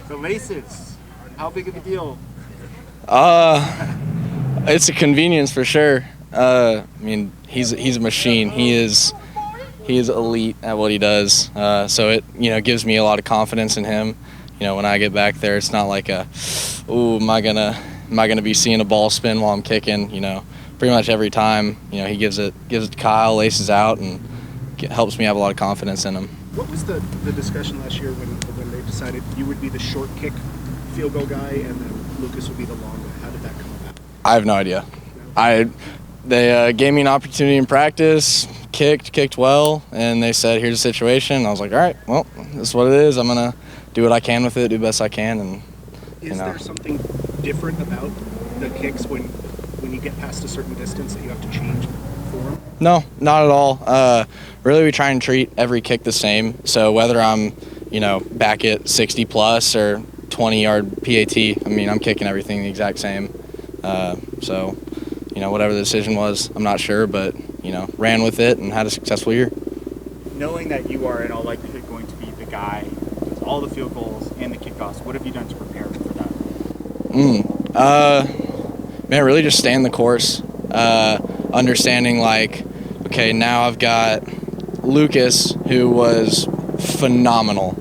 The laces, how big of a deal? It's a convenience for sure. I mean, he's a machine. He is elite at what he does. So it gives me a lot of confidence in him. When I get back there, it's not like am I gonna be seeing a ball spin while I'm kicking? Pretty much every time, he gives it to Kyle, laces out, and helps me have a lot of confidence in him. What was the discussion last year when they decided you would be the short kick field goal guy and then Lucas would be the long guy? How did that come about? I have no idea. They gave me an opportunity in practice, kicked well, and they said, here's the situation. I was like, all right, well, this is what it is. I'm going to do what I can with it, do the best I can. And Is there something different about the kicks when you get past a certain distance that you have to change form? No, not at all. Really, we try and treat every kick the same. So whether I'm, back at 60 plus or 20-yard PAT, I mean, I'm kicking everything the exact same. So, whatever the decision was, I'm not sure, but, ran with it and had a successful year. Knowing that you are in all likelihood going to be the guy who does all the field goals and the kickoffs, what have you done to prepare for that? Man, really just staying the course. Understanding, okay, now I've got Lucas, who was phenomenal,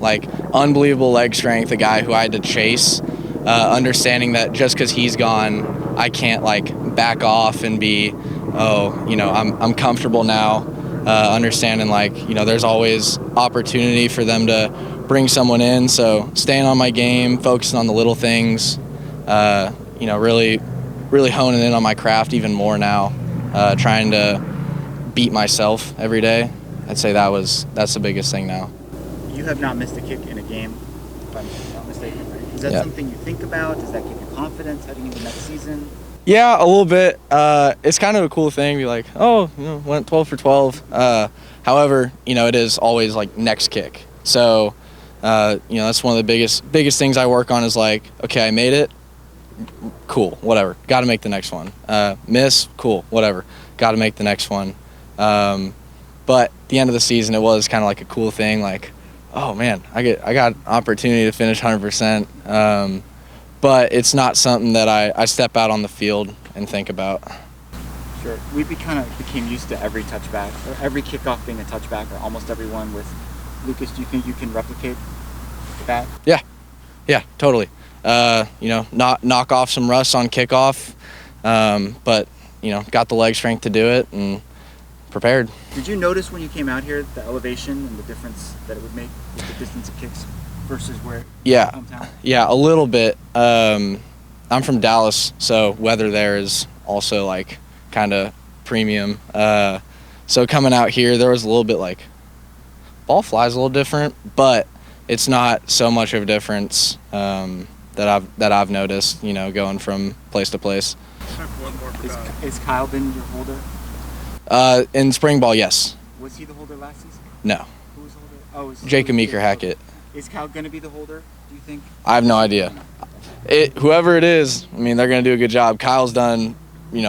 unbelievable leg strength, a guy who I had to chase. Understanding that just because he's gone, I can't back off and be, I'm comfortable now. Understanding there's always opportunity for them to bring someone in. So staying on my game, focusing on the little things, really honing in on my craft even more now. Trying to beat myself every day. I'd say that's the biggest thing now. You have not missed a kick in a game, if I'm not mistaken, right? Is that something you think about? Does that give you confidence heading into next season? Yeah, a little bit. It's kind of a cool thing to be like, went 12 for 12. However, it is always next kick. So, that's one of the biggest things I work on is okay, I made it. Cool, whatever. Got to make the next one. Miss, cool, whatever. Got to make the next one. But at the end of the season, it was kind of a cool thing. Oh man, I got opportunity to finish 100%. But it's not something that I step out on the field and think about. Sure. We kind of became used to every touchback or every kickoff being a touchback, or almost everyone with Lucas. Do you think you can replicate that? Yeah, totally. Not knock off some rust on kickoff, but got the leg strength to do it and prepared. Did you notice when you came out here the elevation and the difference that it would make with the distance of kicks versus where hometown? Yeah, a little bit. I'm from Dallas, so weather there is also kind of premium. So coming out here, there was a little bit ball flies a little different, but it's not so much of a difference that I've noticed, going from place to place. Is Kyle been your holder? In spring ball, yes. Was he the holder last season? No. Who was the holder? Oh, it was Jacob Meeker Hackett. Is Kyle going to be the holder, do you think? I have no idea. Whoever it is, I mean, they're going to do a good job. Kyle's done,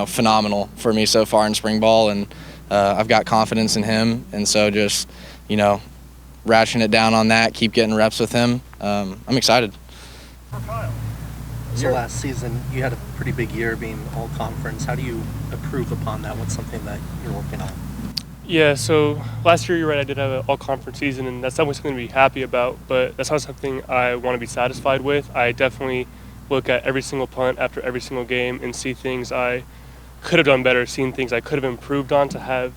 phenomenal for me so far in spring ball, and I've got confidence in him. And so just, ratcheting it down on that, keep getting reps with him. I'm excited. For Kyle. So last season, you had a pretty big year being all-conference. How do you improve upon that? What's something that you're working on? Yeah, so last year, you're right, I did have an all-conference season, and that's definitely something to be happy about, but that's not something I want to be satisfied with. I definitely look at every single punt after every single game and see things I could have done better, seeing things I could have improved on to have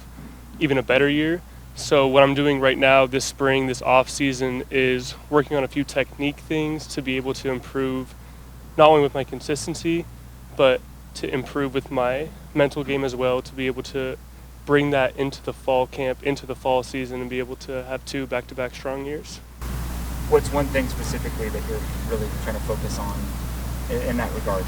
even a better year. So what I'm doing right now this spring, this off season, is working on a few technique things to be able to improve not only with my consistency, but to improve with my mental game as well, to be able to bring that into the fall camp, into the fall season, and be able to have 2 back-to-back strong years. What's one thing specifically that you're really trying to focus on in that regard?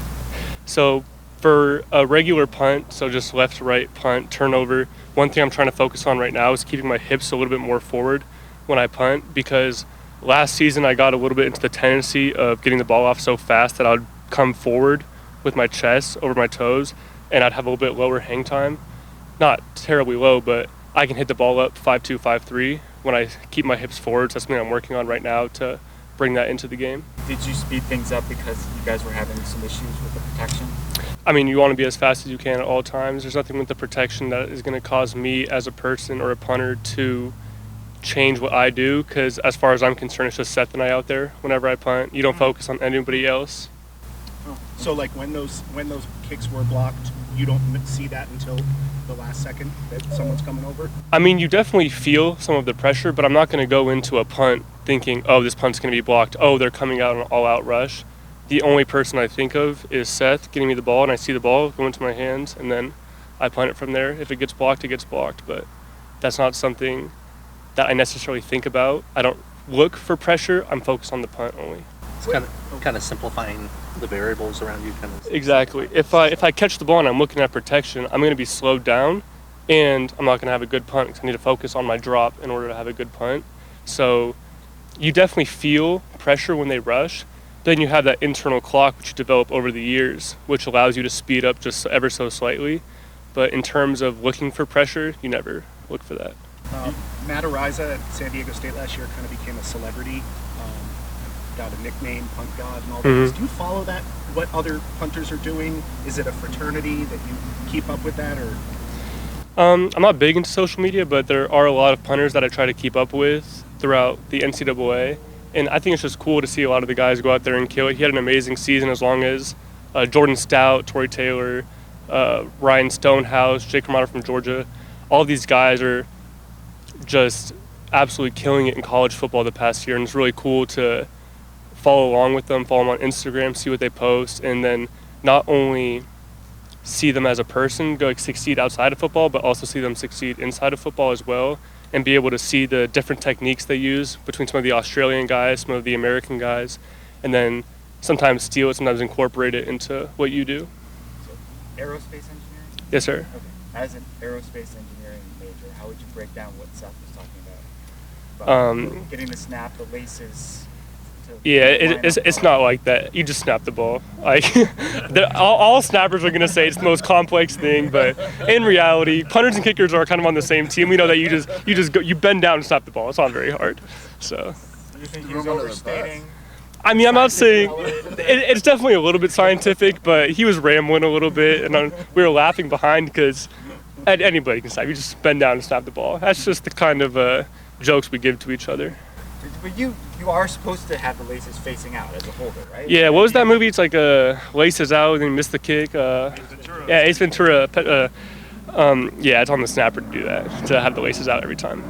So for a regular punt, so just left to right punt, turnover, one thing I'm trying to focus on right now is keeping my hips a little bit more forward when I punt, because last season I got a little bit into the tendency of getting the ball off so fast that I would come forward with my chest over my toes, and I'd have a little bit lower hang time. Not terribly low, but I can hit the ball up 5.2, 5.3 when I keep my hips forward. So that's something I'm working on right now to bring that into the game. Did you speed things up because you guys were having some issues with the protection? I mean, you want to be as fast as you can at all times. There's nothing with the protection that is going to cause me as a person or a punter to change what I do, because as far as I'm concerned, it's just Seth and I out there whenever I punt. You don't focus on anybody else. So like when those kicks were blocked, you don't see that until the last second that someone's coming over? I mean, you definitely feel some of the pressure, but I'm not going to go into a punt thinking, oh, this punt's going to be blocked. Oh, they're coming out on an all-out rush. The only person I think of is Seth getting me the ball, and I see the ball go into my hands, and then I punt it from there. If it gets blocked, it gets blocked, but that's not something that I necessarily think about. I don't look for pressure. I'm focused on the punt only. It's kind of simplifying the variables around you. Exactly. If I catch the ball and I'm looking at protection, I'm going to be slowed down, and I'm not going to have a good punt because I need to focus on my drop in order to have a good punt. So you definitely feel pressure when they rush. Then you have that internal clock which you develop over the years, which allows you to speed up just ever so slightly. But in terms of looking for pressure, you never look for that. Matt Ariza at San Diego State last year kind of became a celebrity, got a nickname, Punt God, and all that. Do you follow that? What other punters are doing? Is it a fraternity that you keep up with that, or? I'm not big into social media, but there are a lot of punters that I try to keep up with throughout the NCAA, and I think it's just cool to see a lot of the guys go out there and kill it. He had an amazing season, as long as Jordan Stout, Torrey Taylor, Ryan Stonehouse, Jake Romano from Georgia, all these guys are just absolutely killing it in college football the past year, and it's really cool to follow along with them, follow them on Instagram, see what they post, and then not only see them as a person go succeed outside of football, but also see them succeed inside of football as well, and be able to see the different techniques they use between some of the Australian guys, some of the American guys, and then sometimes steal it, sometimes incorporate it into what you do. So, aerospace engineering? Yes, sir. Okay. As an aerospace engineering major, how would you break down what Seth was talking about? Getting the snap, the laces. Yeah, it's not like that. You just snap the ball. Like all snappers are gonna say it's the most complex thing, but in reality, punters and kickers are kind of on the same team. We know that you bend down and snap the ball. It's not very hard. So. Do you think he was overstating? I mean, I'm not saying it's definitely a little bit scientific, but he was rambling a little bit, and we were laughing behind because anybody can snap. You just bend down and snap the ball. That's just the kind of jokes we give to each other. But you are supposed to have the laces facing out as a holder, right? Yeah, what was that movie? It's like laces out and you miss the kick. Yeah, Ace Ventura. Yeah, it's on the snapper to do that, to have the laces out every time.